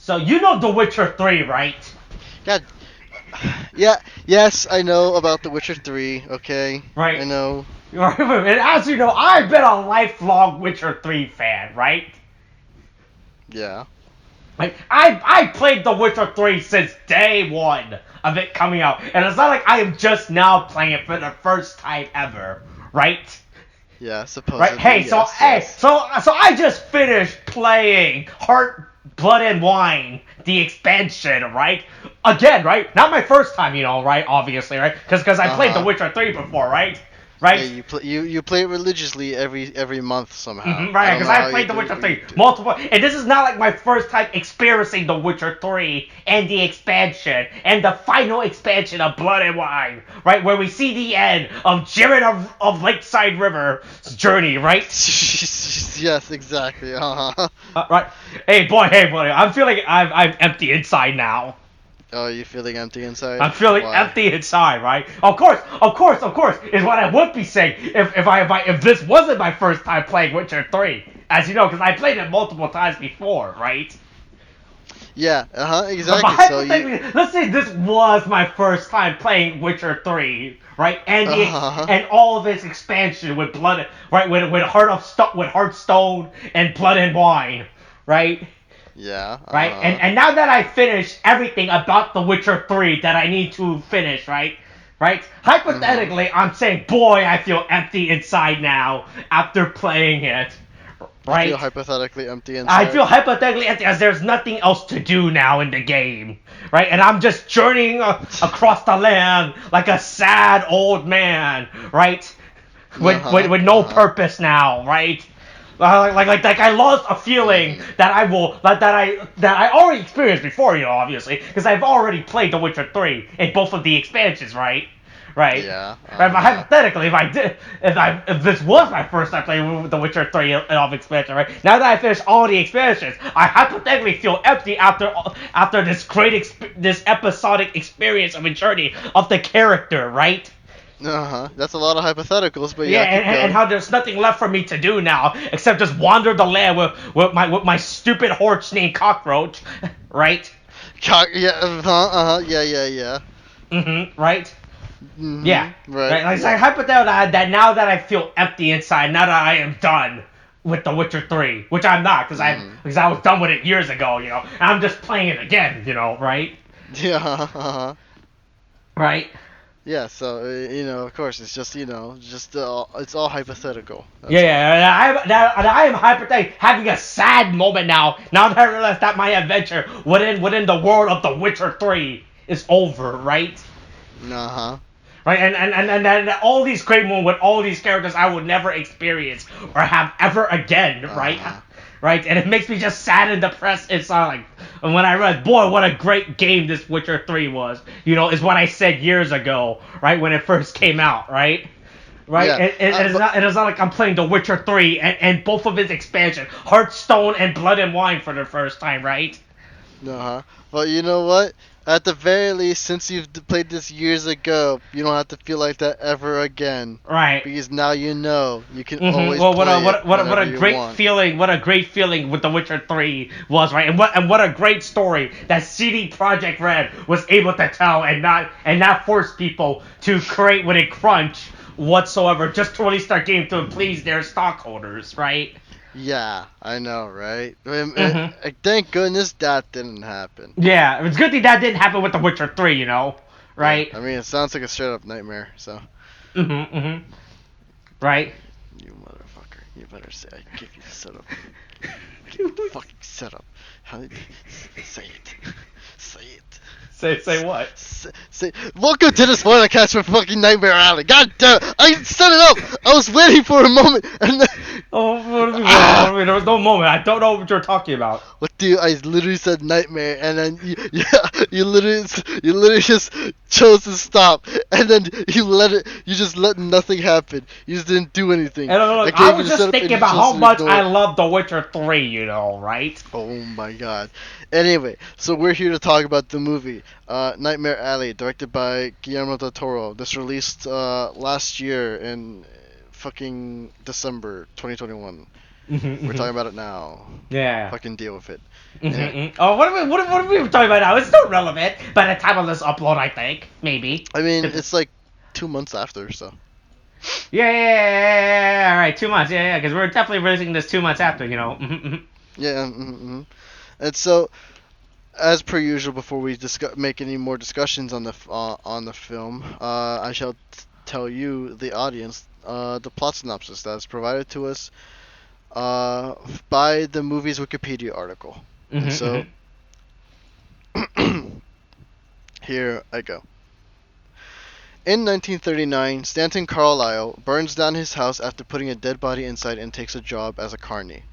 So you know The Witcher 3, right? God. Yeah. Yes, I know about The Witcher 3. Okay, I Right. know. And as you know, I've been a lifelong Witcher 3 fan, right? Yeah. Like I played The Witcher 3 since day one of it coming out, and it's not like I am just now playing it for the first time ever, right? Yeah. Right? Supposedly, yes. Yes. So I just finished playing Heart, Blood and Wine, the expansion, right? Again, right? Not my first time, right? Obviously, right? Because I Uh played The huh. Witcher 3 before, right? Yeah, Right? you play it religiously every month somehow. I Right, don't because know how I've you played The do it, Witcher but you 3 do. multiple, and this is not like my first time experiencing The Witcher 3 and the expansion and the final expansion of Blood and Wine, right, where we see the end of Jiren of Lakeside River's journey, right? Yes, exactly. Uh huh. Right. Hey, boy, I'm feeling I'm empty inside now. Oh, you feeling empty inside? I'm feeling Why? empty inside, right? Of course, is what I would be saying if this wasn't my first time playing Witcher 3, as you know, because I played it multiple times before, right? Yeah. Uh huh. But Exactly. So you. hypothetically, let's say this was my first time playing Witcher 3, right? Uh huh. And all of its expansion with blood, right? With Hearthstone and Blood and Wine, right? Yeah. Right? Uh huh. And now that I finished everything about The Witcher 3 that I need to finish, right? Right? Mhm. Hypothetically, I'm saying, boy, I feel empty inside now after playing it. You feel Right? hypothetically empty I inside. feel hypothetically empty as there's nothing else to do now in the game. Right? And I'm just journeying across the land like a sad old man. Right? Uh huh. With Uh no huh. purpose now, right? Like I lost a feeling Mhm. that I already experienced before, obviously, because I've already played The Witcher 3 in both of the expansions, right? Right. Yeah. Right, Uh but huh. hypothetically, if this was my first time playing The Witcher 3 of expansion, right? Now that I finished all the expansions, I hypothetically feel empty after this episodic experience of a journey of the character, right? Uh huh. That's a lot of hypotheticals, but Yeah, yeah, keep and going. how there's nothing left for me to do now except just wander the land with my stupid horse named Cockroach, right? Yeah. Uh huh. Uh huh. Yeah. Yeah. Yeah. Right? Yeah, Mhm. Right. right. Like, it's Yeah. like hypothetical that now that I feel empty inside, now that I am done with The Witcher 3, which I'm not Mhm. because I was done with it years ago, and I'm just playing it again, right? Yeah. Uh huh. Right? Yeah. So of course, it's just just it's all hypothetical. Yeah, That's all. yeah, I am hypothetically having a sad moment now. Now that I realize that my adventure within the world of The Witcher 3 is over, right? Uh huh. Right, and all these great moments with all these characters I would never experience or have ever again, Uh right? huh. Right, and it makes me just sad and depressed. It's like, and when I realized, boy, what a great game this Witcher 3 was, is what I said years ago, right, when it first came out, right? Right, Yeah. But it is not like I'm playing The Witcher 3 and both of its expansion, Hearthstone and Blood and Wine for the first time, right? uh-huh. But you know what? At the very least, since you've played this years ago, you don't have to feel like that ever again. Right. Because now you know you can Mm-hmm. always Well, play it what whenever a you great want. feeling! What a great feeling with The Witcher 3 was, right? And what a great story that CD Projekt Red was able to tell and not force people to create with a crunch whatsoever, just to release their game to please their stockholders, right? Yeah, I know, right? Mm-hmm. Thank goodness that didn't happen. Yeah, it's a good thing that didn't happen with The Witcher 3, Yeah, right? I mean, it sounds like a straight up nightmare, so. Mm-hmm. Mm-hmm. Right. You motherfucker. You better say I give you the setup. Give you the fucking setup. How did say it? Say it. Say what? Say, welcome to the SPOILERCAST for fucking Nightmare Alley. God damn it. I set it up. I was waiting for a moment and then. Oh, what do you mean? What do Ah! you mean? There was no moment. I don't know what you're talking about. What dude? I literally said nightmare, and then you literally just chose to stop, and then you just let nothing happen. You just didn't do anything. And I look, I gave you was the just setup, and thinking you about chose how to much I ignore. love The Witcher 3, right? Oh my god. Anyway, so we're here to talk about the movie, Nightmare Alley, directed by Guillermo del Toro. This released last year in fucking December 2021. We're talking about it now. Yeah. Fucking deal with it. Oh, what are we talking about now? It's still relevant by the time of this upload, I think. Maybe. I mean, it's like 2 months after, so. Yeah. All right, 2 months. Yeah, because we're definitely releasing this 2 months after, you know. Yeah. And so, as per usual, before we make any more discussions on the film, I shall tell you, the audience, the plot synopsis that is provided to us by the movie's Wikipedia article. And so, here I go. In 1939, Stanton Carlyle burns down his house after putting a dead body inside and takes a job as a carny.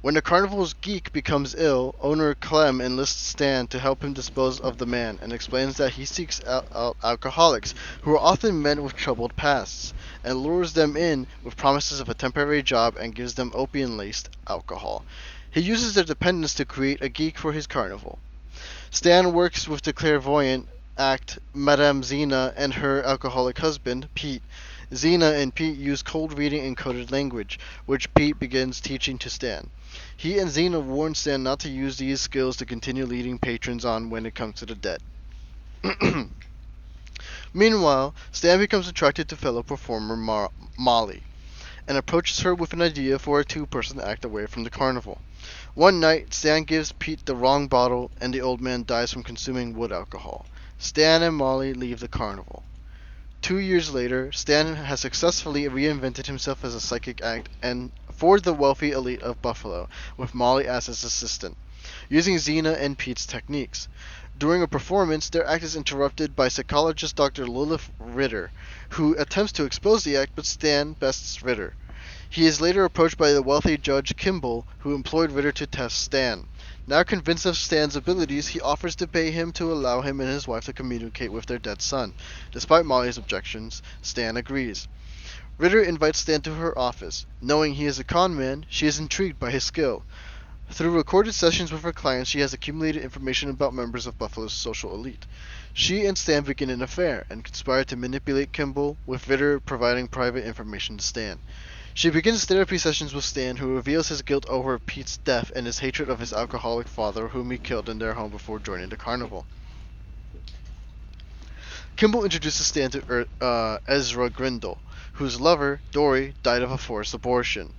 When the carnival's geek becomes ill, owner Clem enlists Stan to help him dispose of the man and explains that he seeks out alcoholics who are often men with troubled pasts, and lures them in with promises of a temporary job and gives them opium-laced alcohol. He uses their dependence to create a geek for his carnival. Stan works with the clairvoyant act Madame Zena and her alcoholic husband, Pete. Zena and Pete use cold reading and coded language, which Pete begins teaching to Stan. He and Zena warn Stan not to use these skills to continue leading patrons on when it comes to the dead. Meanwhile, Stan becomes attracted to fellow performer Molly, and approaches her with an idea for a two-person act away from the carnival. One night, Stan gives Pete the wrong bottle, and the old man dies from consuming wood alcohol. Stan and Molly leave the carnival. 2 years later, Stan has successfully reinvented himself as a psychic act and for the wealthy elite of Buffalo, with Molly as his assistant, using Zena and Pete's techniques. During a performance, their act is interrupted by psychologist Dr. Lilith Ritter, who attempts to expose the act, but Stan bests Ritter. He is later approached by the wealthy Judge Kimball, who employed Ritter to test Stan. Now convinced of Stan's abilities, he offers to pay him to allow him and his wife to communicate with their dead son. Despite Molly's objections, Stan agrees. Ritter invites Stan to her office. Knowing he is a con man, she is intrigued by his skill. Through recorded sessions with her clients, she has accumulated information about members of Buffalo's social elite. She and Stan begin an affair and conspire to manipulate Kimball, with Ritter providing private information to Stan. She begins therapy sessions with Stan, who reveals his guilt over Pete's death and his hatred of his alcoholic father, whom he killed in their home before joining the carnival. Kimball introduces Stan to Ezra Grindel, whose lover, Dory, died of a forced abortion.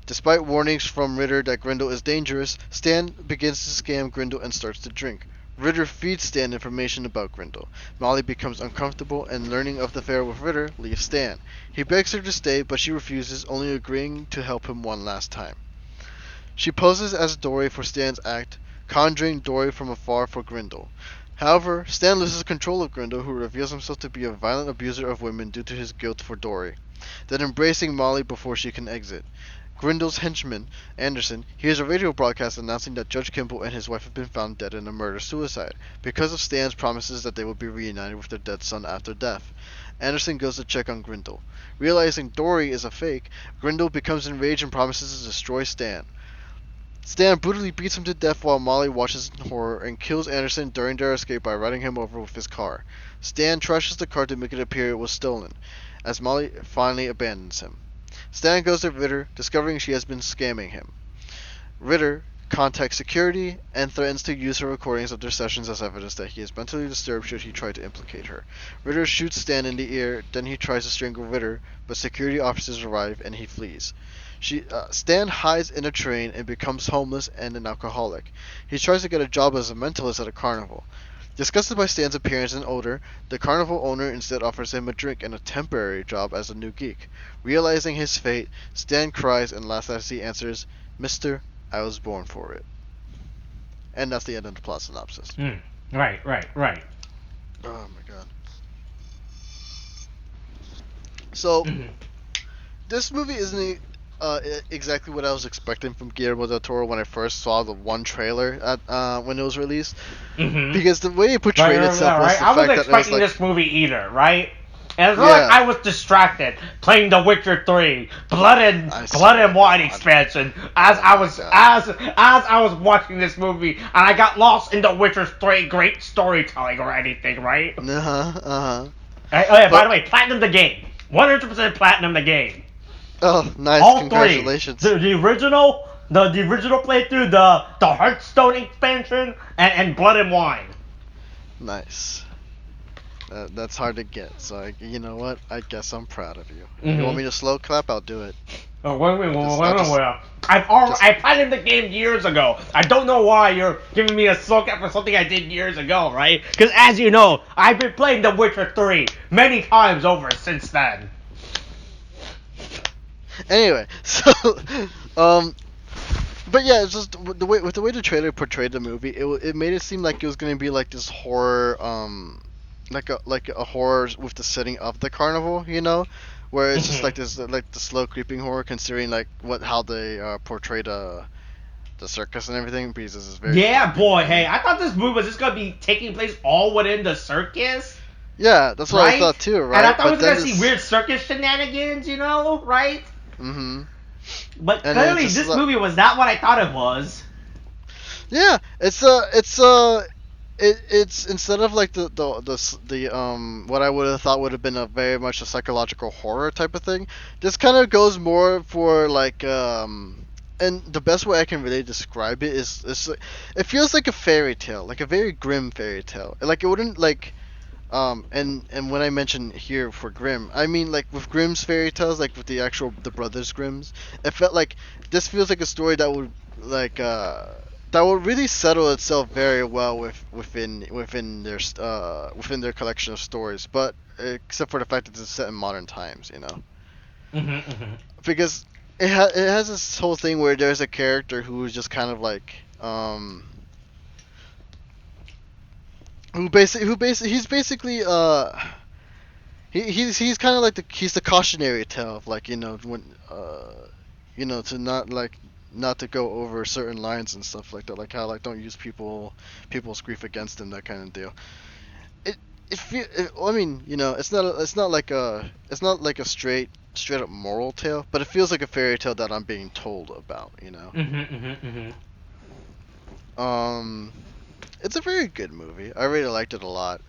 Despite warnings from Ritter that Grindel is dangerous, Stan begins to scam Grindel and starts to drink. Ritter feeds Stan information about Grindel. Molly becomes uncomfortable and, learning of the affair with Ritter, leaves Stan. He begs her to stay, but she refuses, only agreeing to help him one last time. She poses as Dory for Stan's act, conjuring Dory from afar for Grindel. However, Stan loses control of Grindel, who reveals himself to be a violent abuser of women due to his guilt for Dory, then embracing Molly before she can exit. Grindel's henchman, Anderson, hears a radio broadcast announcing that Judge Kimball and his wife have been found dead in a murder-suicide, because of Stan's promises that they will be reunited with their dead son after death. Anderson goes to check on Grindel. Realizing Dory is a fake, Grindel becomes enraged and promises to destroy Stan. Stan brutally beats him to death while Molly watches in horror and kills Anderson during their escape by running him over with his car. Stan trashes the car to make it appear it was stolen, as Molly finally abandons him. Stan goes to Ritter, discovering she has been scamming him. Ritter contacts security and threatens to use her recordings of their sessions as evidence that he is mentally disturbed should he try to implicate her. Ritter shoots Stan in the ear, then he tries to strangle Ritter, but security officers arrive and he flees. Stan hides in a train and becomes homeless and an alcoholic. He tries to get a job as a mentalist at a carnival. Disgusted by Stan's appearance and odor, the carnival owner instead offers him a drink and a temporary job as a new geek. Realizing his fate, Stan cries and laughs as he answers, "Mister, I was born for it." And that's the end of the plot synopsis. Right. Oh my god. So, this movie isn't exactly what I was expecting from Guillermo del Toro when I first saw the one trailer when it was released. Because the way it portrayed itself was the I wasn't fact that it was expecting like, this movie either, right? And it's not like I was distracted playing The Witcher 3 Blood and Wine expansion as I was watching this movie, and I got lost in The Witcher 3 great storytelling or anything, right? Uh-huh. Oh yeah, by the way, platinum the game. 100% platinum the game. Oh, nice! All three. Congratulations. The original playthrough, the Hearthstone expansion, and Blood and Wine. Nice. That's hard to get. So you know what? I guess I'm proud of you. If you want Mm-hmm. me to slow clap, I'll do it. I'll just just I played the game years ago. I don't know why you're giving me a slow cap for something I did years ago, right? Because as you know, I've been playing The Witcher 3 many times over since then. anyway. So um, but yeah, it's just the way the trailer portrayed the movie, it made it seem like it was gonna be like this horror, like a horror with the setting of the carnival, where it's just Hmm. like this like the slow creeping horror, considering like how they portrayed the circus and everything, because this is very Yeah, dark and boy. Hey, gloomy. I thought this movie was just gonna be taking place all within the circus, Yeah, that's what I right? thought too, And I right? thought we But was then gonna see this, weird circus shenanigans, right? mm-hmm. But And then it's clearly, just this movie was not what I thought it was. yeah, it's instead of like the what I would have thought would have been a very much a psychological horror type of thing. This kind of goes more for like and the best way I can really describe it is it feels like a fairy tale, like a very grim fairy tale. Like it wouldn't like and when I mention here for Grimm, I mean like with Grimm's fairy tales, like with the brothers Grimm's, it felt like this feels like a story that would like that would really settle itself very well within their collection of stories, but except for the fact that it's set in modern times, Hmm. Hmm. because it has this whole thing where there's a character who is just kind of like he's basically he's kind of like he's the cautionary tale of like when to not like not to go over certain lines and stuff like that, like how like don't use people's grief against them, that kind of deal. it I mean, it's not like a straight up moral tale, but it feels like a fairy tale that I'm being told about. Hmm. Hmm. Hmm. um it's a very good movie. I really liked it a lot.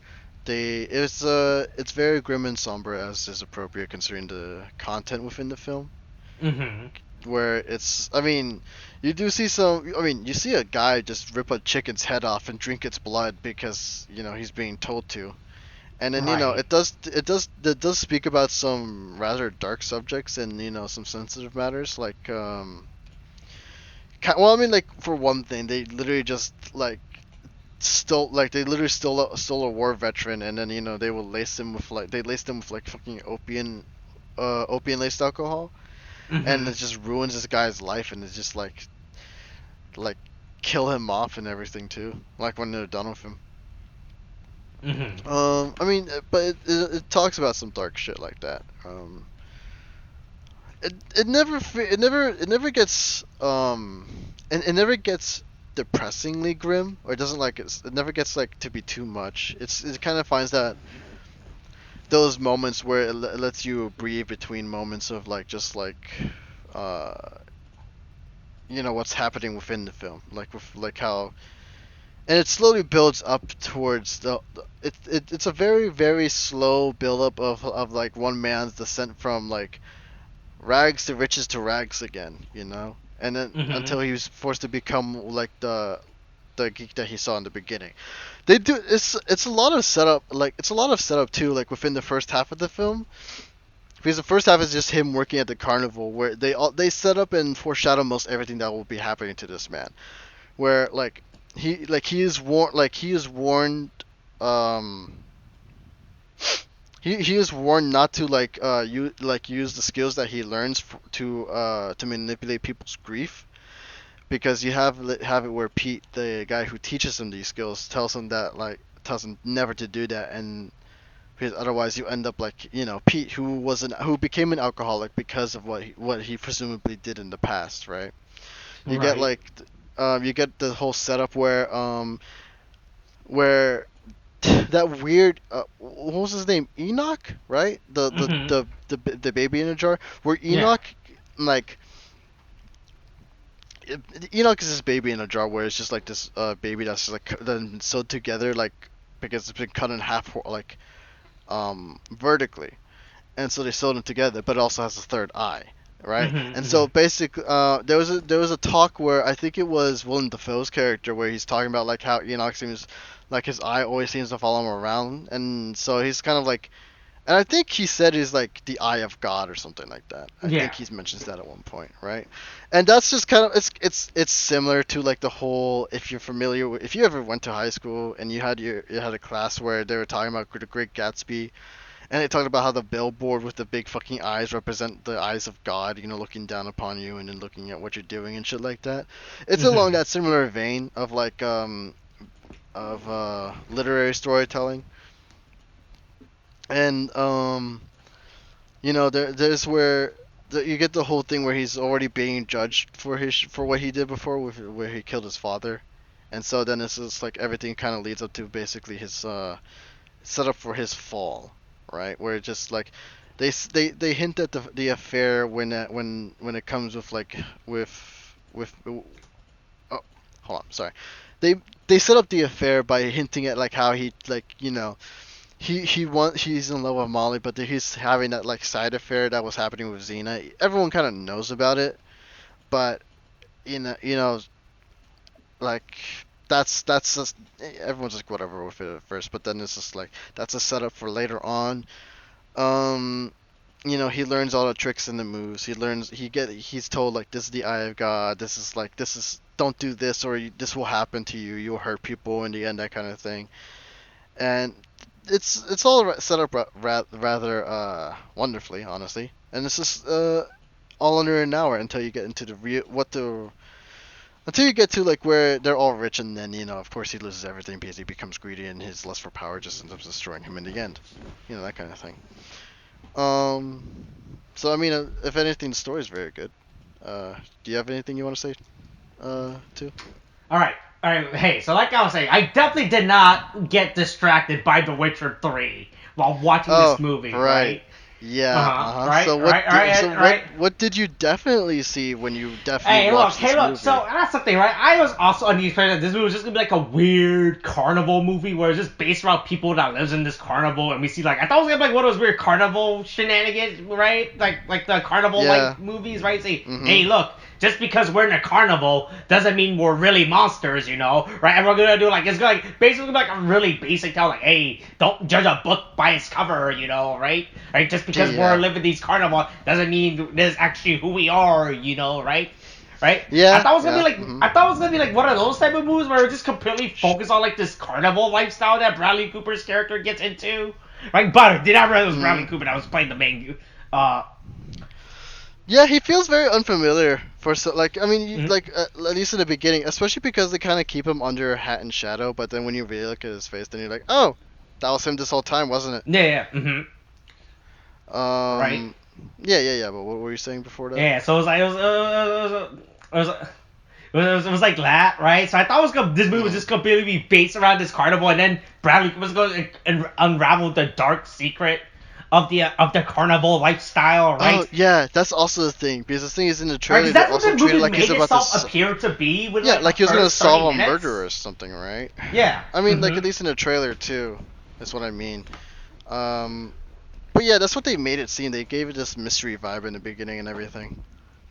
It's very grim and somber, as is appropriate considering the content within the film. Hmm. Where it's, I mean, you do see some. I mean, you see a guy just rip a chicken's head off and drink its blood because he's being told to. And then Right. it does speak about some rather dark subjects and some sensitive matters like well, I mean, like, for one thing, they literally just they literally stole a war veteran, and then they will lace them with like fucking opium laced alcohol, and Hmm. it just ruins this guy's life, and it's just like kill him off and everything too, like when they're done with him. Hmm. I mean, but it talks about some dark shit like that. It never gets depressingly grim, or it doesn't like it never gets like to be too much. It kind of finds that those moments where it lets you breathe between moments of like just like uh what's happening within the film, like with like how, and it slowly builds up towards it's a very very slow build up of like one man's descent from like rags to riches to rags again, and then Hmm. until he was forced to become like the geek that he saw in the beginning. They do it's a lot of setup, like it's a lot of setup too, like within the first half of the film. Because the first half is just him working at the carnival, where they set up and foreshadow most everything that will be happening to this man. Where he is warned um he is warned not to use the skills that he learns to manipulate people's grief, because you have it where Pete, the guy who teaches him these skills, tells him never to do that, and because otherwise you end up like Pete, who became an alcoholic because of what he presumably did in the past, right? You get Right. like you get the whole setup where that weird what was his name, Enoch, right? Hmm. The baby in a jar, where Yeah. Enoch, like, Enoch is this baby in a jar, where it's just like this baby that's like then sewed together, like, because it's been cut in half, like vertically, and so they sewed them together, but it also has a third eye, right? Mm-hmm, And mm-hmm. so basically, there was a talk where I think it was Willem Dafoe's character where he's talking about like how Enoch seems like his eye always seems to follow him around, and so he's kind of like, and I think he said he's like the eye of God or something like that. I Yeah. think he mentions that at one point, right? And that's just kind of it's similar to like the whole, if you're familiar with, if you ever went to high school and you had a class where they were talking about the Great Gatsby, and they talked about how the billboard with the big fucking eyes represent the eyes of God, looking down upon you and then looking at what you're doing and shit like that. It's along Mm-hmm. that similar vein of like literary storytelling. And there's where you get the whole thing where he's already being judged for what he did before, where he killed his father, and so then it's just like everything kind of leads up to basically his setup for his fall, right? Where it just like they hint at the affair when it comes with like with oh, hold on, sorry. They they set up the affair by hinting at like how he like he's in love with Molly, but he's having that like side affair that was happening with Xena. Everyone kind of knows about it, but like that's just everyone's just whatever with it at first, but then it's just like that's a setup for later on. Um, he learns all the tricks and the moves. He's told like this is the eye of God. This is don't do this or this will happen to you. You'll hurt people in the end, that kind of thing. And it's all set up rather wonderfully, honestly. And it's just all under an hour until you get into the real until you get to like where they're all rich, and then of course he loses everything because he becomes greedy and his lust for power just ends up destroying him in the end. That kind of thing. Um, so I mean, if anything, the story is very good. Do you have anything you want to say, too? All right. All right. Hey, so like I was saying, I definitely did not get distracted by The Witcher 3 while watching this Oh, movie, right. right? Yeah. Right. So Right. Right. what did you definitely see when you definitely Hey, look, watched hey, this look. movie? So that's the thing, right? I was also on the impression that this movie was just gonna be like a weird carnival movie where it's just based around people that lives in this carnival, and we see like I thought it was gonna be like one of those weird carnival shenanigans, right? Like the carnival Yeah. like movies, right? Say, Mhm. hey, look, just because we're in a carnival doesn't mean we're really monsters, right? And we're gonna do like it's gonna like basically like a really basic tale, like, hey, don't judge a book by its cover, right? Right? Just because we're Yeah. living these carnival doesn't mean this is actually who we are, right? Right? I Yeah. thought it was gonna be Yeah. like Mhm. I thought it was gonna be like one of those type of movies where we're just completely focused on like this carnival lifestyle that Bradley Cooper's character gets into. Right? But did I realize it was Bradley Mhm. Cooper that was playing the main uh Yeah, he feels very unfamiliar for so like I mean mhm. like at least in the beginning, especially because they kind of keep him under a hat and shadow. But then when you really look at his face, then you're like, oh, that was him this whole time, wasn't it? Yeah, right? Um, yeah. But what were you saying before that? Yeah, so it was like it was like that, right? So I thought this movie was Hmm. just completely be based around this carnival, and then Bradley was going to unravel the dark secret of the carnival lifestyle, Oh right? yeah, that's also the thing because the thing is in the Right, trailer because they that's what also the treat it movie like he's made about to. itself appear to be with Yeah, like the like he was gonna first 30 solve a murder minutes. or something, right? Yeah. I mean, like at least in the trailer too. That's what I mean. Um, but yeah, that's what they made it seem. They gave it this mystery vibe in the beginning and everything.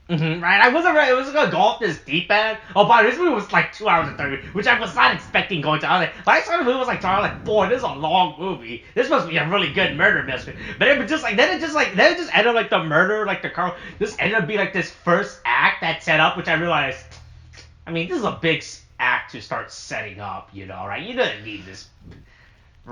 Right, I wasn't ready. It was gonna go off this deep end. Oh, but this movie was like 2 hours and 30, which I was not expecting going to. I was like, but I saw the movie was like, I was like, boy, this is a long movie. This must be a really good murder mystery. But it was just like, then it just ended up like the murder, like the car. This ended up being like this first act that set up, which I realized. I mean, this is a big act to start setting up, right? You didn't need this,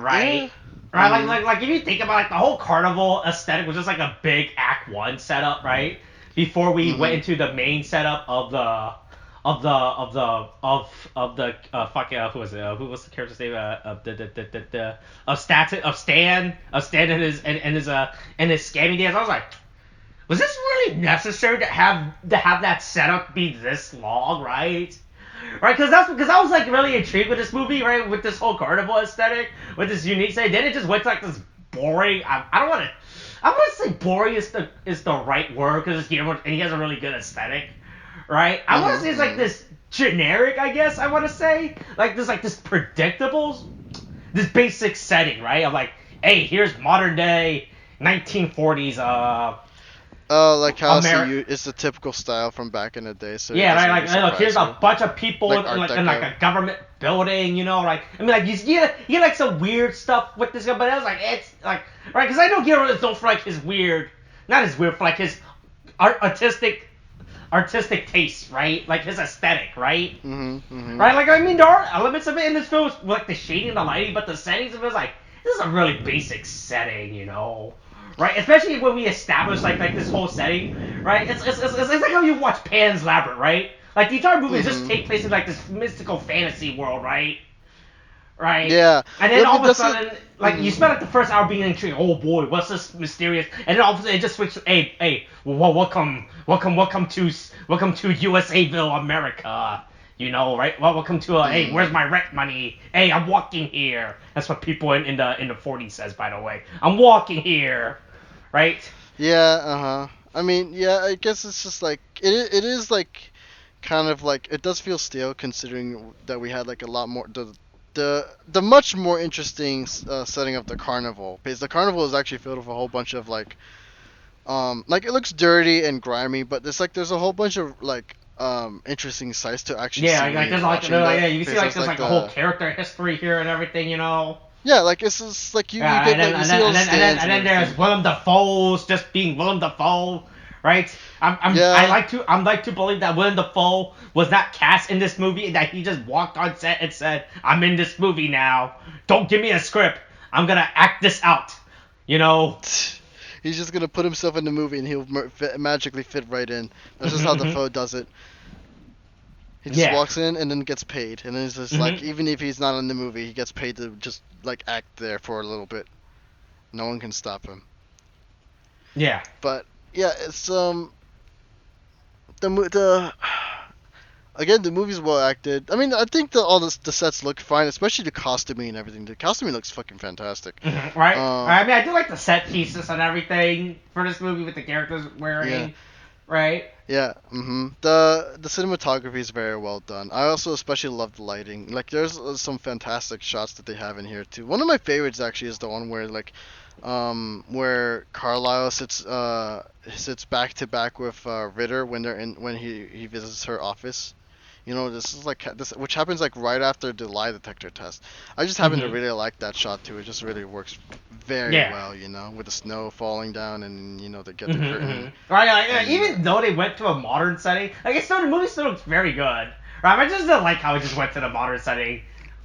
Yeah. right? Right, Mhm. like if you think about like the whole carnival aesthetic was just like a big Act One setup, right? Before we went Mhm. into the main setup of the fucking who was it? Who was the character's name? The of Stan and his scamming days. I was like, was this really necessary to have that setup be this long, right? Right, because I was like really intrigued with this movie, right, with this whole carnival aesthetic, with this unique thing. Then it just went to like this boring. I don't want to. I want to say boring is the right word because Guillermo and he has a really good aesthetic, right? I want to Mhm. say it's like Mhm. this generic, I guess I want to say like this predictable, this basic setting, right? Of like, hey, here's modern day 1940s Like how America. it's the typical style from back in the day, so it Yeah, doesn't right. really Like, look, here's surprise a you. bunch of people Like in Art like Deco. a government building, you know. Like, I mean, like you get like some weird stuff with this guy, but it was like it's like right because I know Guillermo is known for like his weird, not his weird, for like his artistic taste, right? Like his aesthetic, right? Mm-hmm. Right? Like I mean, there are elements of it in this film, like the shading and the lighting, but the settings of it is like this is a really basic setting, you know. Right, especially when we establish like this whole setting, right? It's like how you watch Pan's Labyrinth, right? Like the entire movie just Mm-hmm. take place in like this mystical fantasy world, right? Right. Yeah. And then I all mean, of a that's it. sudden, like you Mm-hmm. spend like the first hour being intrigued. Oh boy, what's this mysterious? And then all of a sudden it just switches. Hey, well, welcome to USAville, America. You know, right? Well, welcome to hey, where's my rent money? Hey, I'm walking here. That's what people in the 40s says, by the way. I'm walking here, right? Yeah. Uh-huh. I mean, yeah. I guess it's just like it is like kind of like it does feel stale considering that we had like a lot more the much more interesting setting of the carnival because the carnival is actually filled with a whole bunch of like it looks dirty and grimy, but there's a whole bunch of like interesting sights to actually Yeah, see when like you're there's like watching that yeah, you can see because like there's there's like like a whole the character history here and everything, you know. yeah like it's just like you Yeah, get like you see all the stands and and then there's everything. Willem Dafoe's just being Willem Dafoe, right? Yeah. I'm like to believe that Willem Dafoe was not cast in this movie and that he just walked on set and said, "I'm in this movie now. Don't give me a script. I'm gonna act this out." You know. He's just gonna put himself in the movie and he'll magically fit right in. That's just how Defoe does it. He just Yeah. walks in and then gets paid, and then it's just like Mhm. even if he's not in the movie, he gets paid to just like act there for a little bit. No one can stop him. Yeah. But yeah, it's the again the movie's well acted. I mean, I think all the sets look fine, especially the costuming and everything. The costuming looks fucking fantastic. Right. Uh, I mean, I do like the set pieces and everything for this movie with the characters yeah. wearing. Right. Yeah, The cinematography is very well done. I also especially love the lighting. Like there's some fantastic shots that they have in here too. One of my favorites actually is the one where where Carlisle sits back to back with Ritter when he visits her office. You know, this is like this, which happens like right after the lie detector test. I just happen to Mhm. really like that shot too. It just really works very Yeah. well, you know, with the snow falling down and they get the Mm-hmm, curtain mm-hmm. Right, like, and even though they went to a modern setting, like it's still the movie still looks very good. Right, I just didn't like how it just went to the modern setting.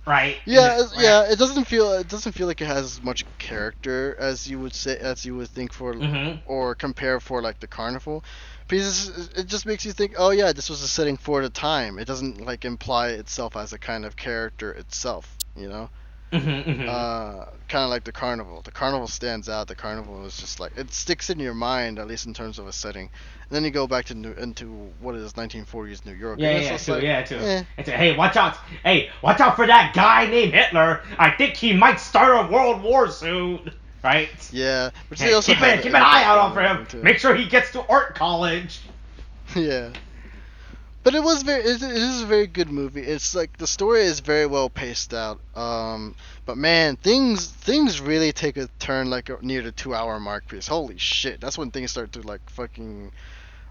Right. yeah, it doesn't feel like it has as much character as you would think for Mm-hmm. or compare for like the carnival, because it just makes you think, oh yeah, this was a setting for the time. It doesn't like imply itself as a kind of character itself, you know. Mm-hmm. Mm-hmm. Kind of like the carnival. The carnival stands out. The carnival is just like it sticks in your mind, at least in terms of a setting. And then you go back to into what is 1940s New York, Yeah, and it's yeah, just too, like, yeah, too. eh, It's hey, watch out! Hey, watch out for that guy named Hitler. I think he might start a world war soon. Right? yeah. Which they Hey, also have keep in an the eye out background for and him. everything too. Make sure he gets to art college. Yeah. But it is a very good movie. It's like the story is very well paced out. But man, things really take a turn like near the 2 hour mark. Because holy shit, that's when things start to like fucking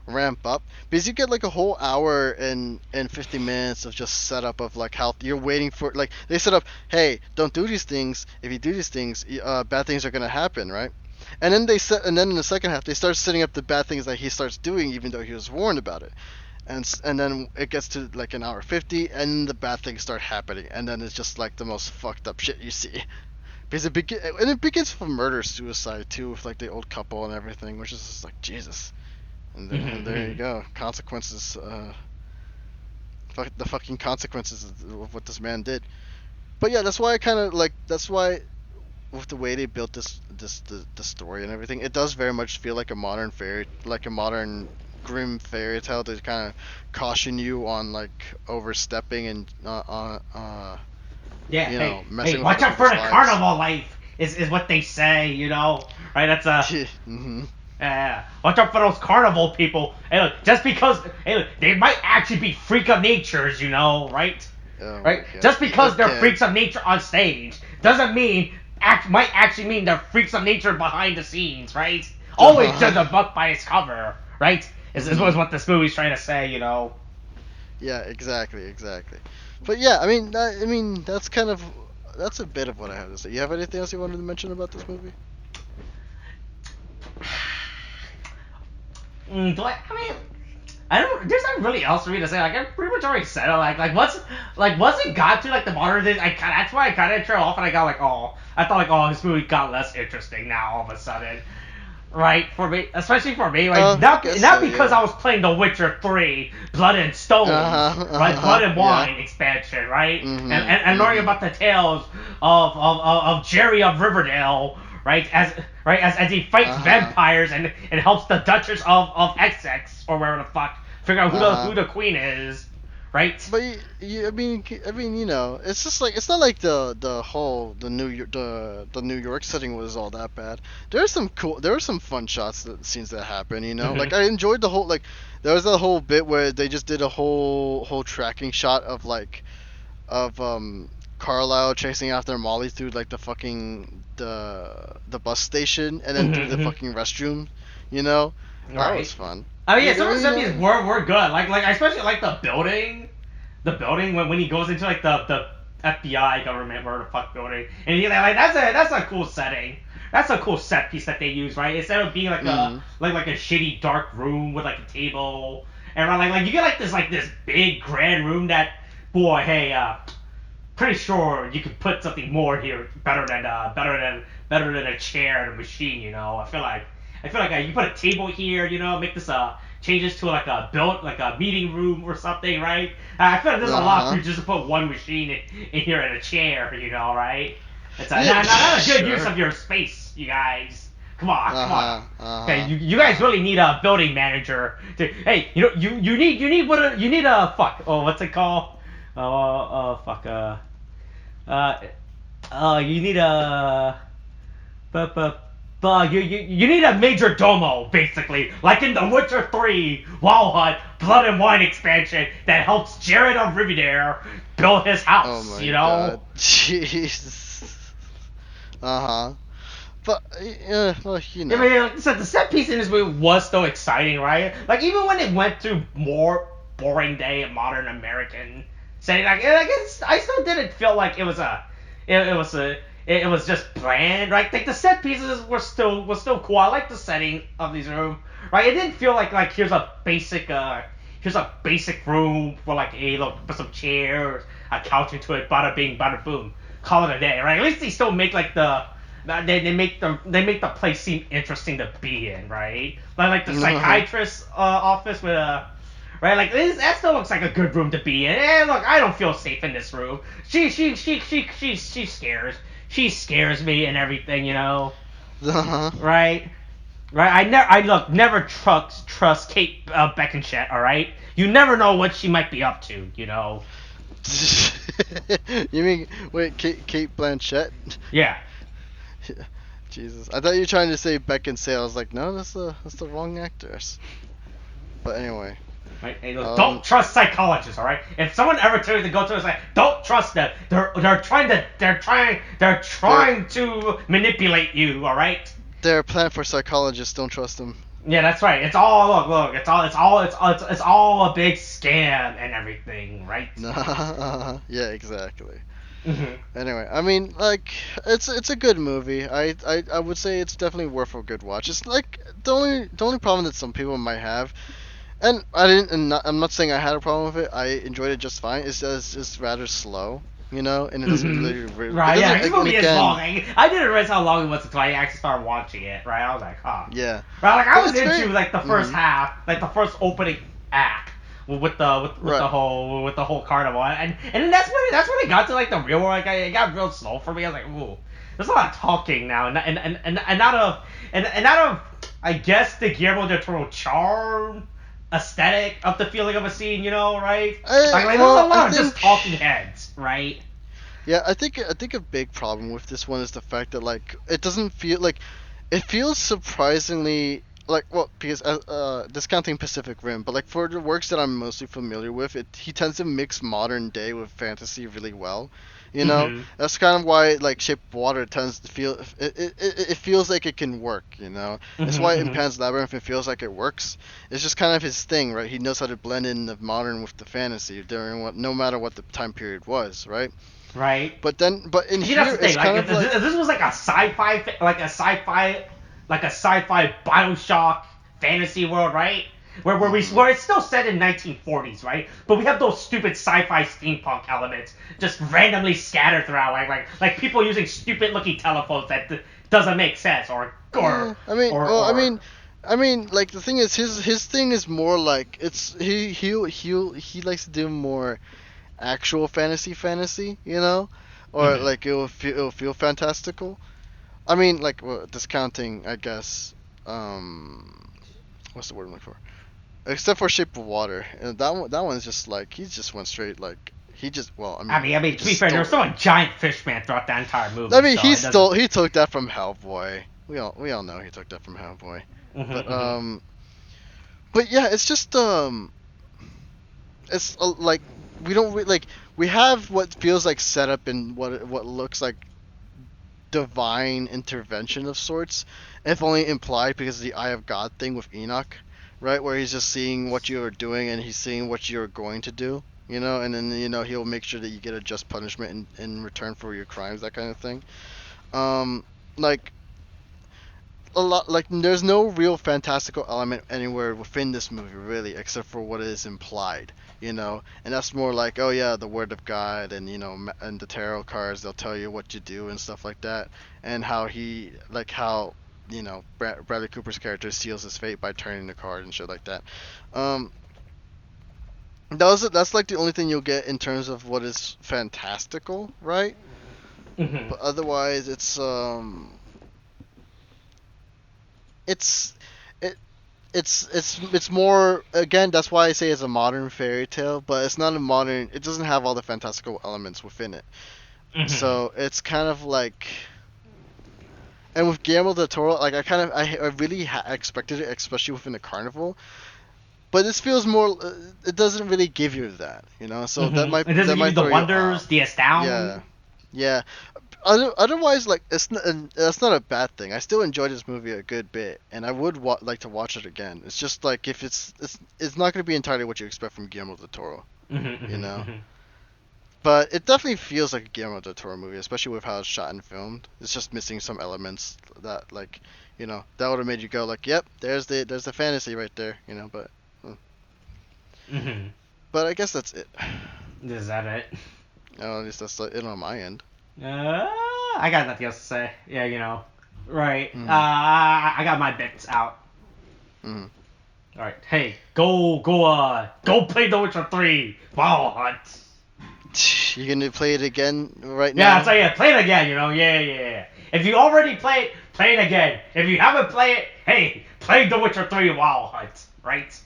ramp up. Because you get like a whole hour and 50 minutes of just setup of like how you're waiting for like they set up. Hey, don't do these things. If you do these things, bad things are gonna happen, right? And then in the second half they start setting up the bad things that he starts doing, even though he was warned about it, and then it gets to like an hour 50 and the bad things start happening, and then it's just like the most fucked up shit you see. Because it begins with a murder suicide too, with like the old couple and everything, which is just like Jesus. And there you Mm-hmm. go, consequences. The fucking consequences of what this man did. But yeah, that's why I kind of like. That's why with the way they built the story and everything, it does very much feel like like a modern grim fairy tale to kind of caution you on like overstepping and Yeah. Hey, messing hey, with other watch out for people's the lives. carnival life. Is what they say, you know. Right. That's a. hmm Watch out for those carnival people. Hey, look, just because hey, look, they might actually be freak of natures, you know, right? Oh my Right? god. Just because they're Okay. freaks of nature on stage doesn't mean might actually mean they're freaks of nature behind the scenes, right? Always judge a book by its cover, right? Is what this movie's trying to say, you know. Yeah, exactly. But yeah, I mean, that's a bit of what I have to say. You have anything else you wanted to mention about this movie? Do I mean, I don't. There's not really else for me to say. Like I pretty much already said it. Once it got to like the modern days, that's why I kind of trailed off, and I got like, oh, I thought like, oh, this movie got less interesting now all of a sudden, right? For me, especially for me, like not because I was playing The Witcher 3, Blood and Stone, right? Blood and Wine expansion, right? And learning about the tales of Jerry of Riverdale. Right, as he fights vampires and helps the Duchess of Essex or wherever the fuck figure out who the queen is, right? But I mean, you know, it's just like it's not like the New York setting was all that bad. There were some fun scenes that happen. You know, like I enjoyed the whole there was a whole bit where they just did a whole tracking shot of Carlisle chasing after Molly through like the fucking the bus station and then through the fucking restroom, you know. That was fun. I mean, yeah, some of the scenes were good. Like I especially like the building when he goes into like the FBI government where the fuck building, and like that's a cool setting. That's a cool set piece that they use, right? Instead of being like a shitty dark room with like a table and like you get like this big grand room that, boy, hey, pretty sure you could put something more here better than a chair and a machine, you know. I feel like you put a table here, you know, make this changes to like a meeting room or something, right? I feel like there's a lot for you just to put one machine in here and a chair, you know, right? It's not a good use of your space, you guys. Come on. Okay, you guys really need a building manager to. Hey, you know you need a fuck. Oh, what's it called? Fuck. You need a. You need a major domo, basically, like in The Witcher 3 Wild Hunt Blood and Wine expansion that helps Jared of Riverdale build his house. Oh my you know. God. Jesus. But well, you know. I mean, like I said, the set piece in this movie was still exciting, right? Like even when it went through more boring day of modern American setting, like I still didn't feel like it was just bland, right? Like the set pieces were still cool. I like the setting of these rooms, right? It didn't feel like here's a basic room for like put some chairs, a couch into it, bada bing, bada boom, call it a day, right? At least they still make they make the place seem interesting to be in, right? Like the psychiatrist's office with a. Right, like that still looks like a good room to be in. Look, I don't feel safe in this room. She scares me and everything, you know. Right. I never trust Kate Beckinsale. All right, you never know what she might be up to, you know. You mean Kate Blanchett? Yeah. Jesus, I thought you were trying to say Beckinsale. I was like, no, that's the wrong actress. But anyway. Right? Hey, look, don't trust psychologists, all right? If someone ever tells you to go to a site, don't trust them. They're trying to manipulate you, all right? They're a plan for psychologists. Don't trust them. Yeah, that's right. It's all look. It's all a big scam and everything, right? Yeah, exactly. Anyway, I mean, like, it's a good movie. I would say it's definitely worth a good watch. It's like the only problem that some people might have. And I'm not saying I had a problem with it. I enjoyed it just fine. It's just rather slow, you know, and it doesn't really. Right, yeah, this movie is long. I didn't realize how long it was until I actually started watching it. Right, I was like, huh. Yeah. Right, like I was into like the first half, like the first opening act with the whole carnival, and then that's when it got to like the real world. Like it got real slow for me. I was like, ooh, there's a lot of talking now, and out of I guess the Guillermo del Toro charm. Aesthetic of the feeling of a scene, you know, right? There's a lot of just talking heads, right? Yeah, I think a big problem with this one is the fact that like it doesn't feel like it feels surprisingly like because discounting Pacific Rim, but like for the works that I'm mostly familiar with, he tends to mix modern day with fantasy really well. You know, that's kind of why like Shape of Water tends to feel it feels like it can work. You know, that's why in Pan's Labyrinth it feels like it works. It's just kind of his thing, right? He knows how to blend in the modern with the fantasy during no matter what the time period was, right? Right. But in See, here that's the thing. it's kind of like If this was like a sci-fi Bioshock fantasy world, right? Where it's still set in 1940s, right? But we have those stupid sci-fi steampunk elements just randomly scattered throughout, like people using stupid looking telephones that doesn't make sense, or I mean, like the thing is, his thing is more like he likes to do more actual fantasy, you know, or like it'll feel fantastical. I mean, like discounting, I guess. What's the word I'm looking for? Except for Shape of Water, and that one's just like he just went straight like he just I mean, to be fair, there was still a giant fish man throughout the entire movie. I mean, he took that from Hellboy. We all know he took that from Hellboy. But yeah, it's just it's like we don't like we have what feels like setup and what looks like divine intervention of sorts, if only implied because of the Eye of God thing with Enoch, right? Where he's just seeing what you are doing and he's seeing what you're going to do, you know, and then he'll make sure that you get a just punishment in return for your crimes, that kind of thing. Like a lot, like there's no real fantastical element anywhere within this movie really, except for what is implied, and that's more like, oh yeah, the word of God, and and the tarot cards, they'll tell you what you do and stuff like that, and how Bradley Cooper's character seals his fate by turning the card and shit like that. That's like the only thing you'll get in terms of what is fantastical, right? But otherwise, it's more, again, that's why I say it's a modern fairy tale, but it's not it doesn't have all the fantastical elements within it. So it's kind of like, and with Guillermo del Toro, like I really expected it, especially within the carnival, but this feels more, it doesn't really give you that, so that might, it doesn't give you the wonders, the astound. Yeah. Otherwise, like that's not a bad thing. I still enjoyed this movie a good bit, and I would like to watch it again. It's just like if it's not going to be entirely what you expect from Guillermo del Toro, But it definitely feels like a Guillermo del Toro movie, especially with how it's shot and filmed. It's just missing some elements that, like, that would have made you go like, "Yep, there's the fantasy right there," But, but I guess that's it. Is that it? Oh, at least that's it on my end. I got nothing else to say. Yeah, right. I got my bits out. All right. Hey, go play The Witcher 3. Wow, Hunt. You gonna play it again right now? Yeah, play it again. Yeah. If you already play it, play it again. If you haven't played it, hey, play The Witcher 3 Wild Hunt, right?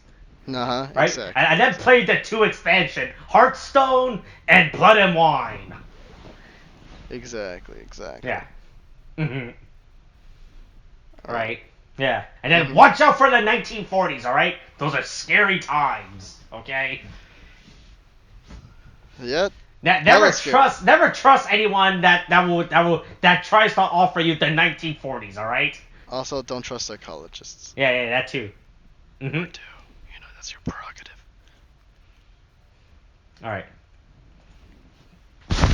Right? Exactly. And then play the 2 expansion, Hearthstone and Blood and Wine. Exactly. Yeah. Right. Yeah. And then watch out for the 1940s, alright? Those are scary times, okay? Yep. Never trust anyone that tries to offer you the 1940s, alright? Also, don't trust psychologists. Yeah, that too. Or do. That's your prerogative.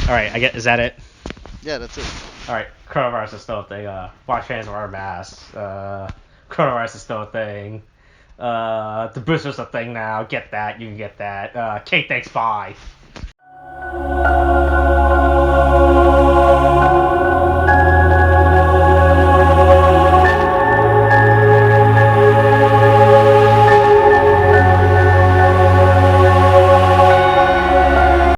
Alright, is that it? Yeah, that's it. Alright, coronavirus is still a thing. Wash hands, wear masks. Coronavirus is still a thing. The booster's a thing now. Get that, you can get that. Okay, thanks, bye.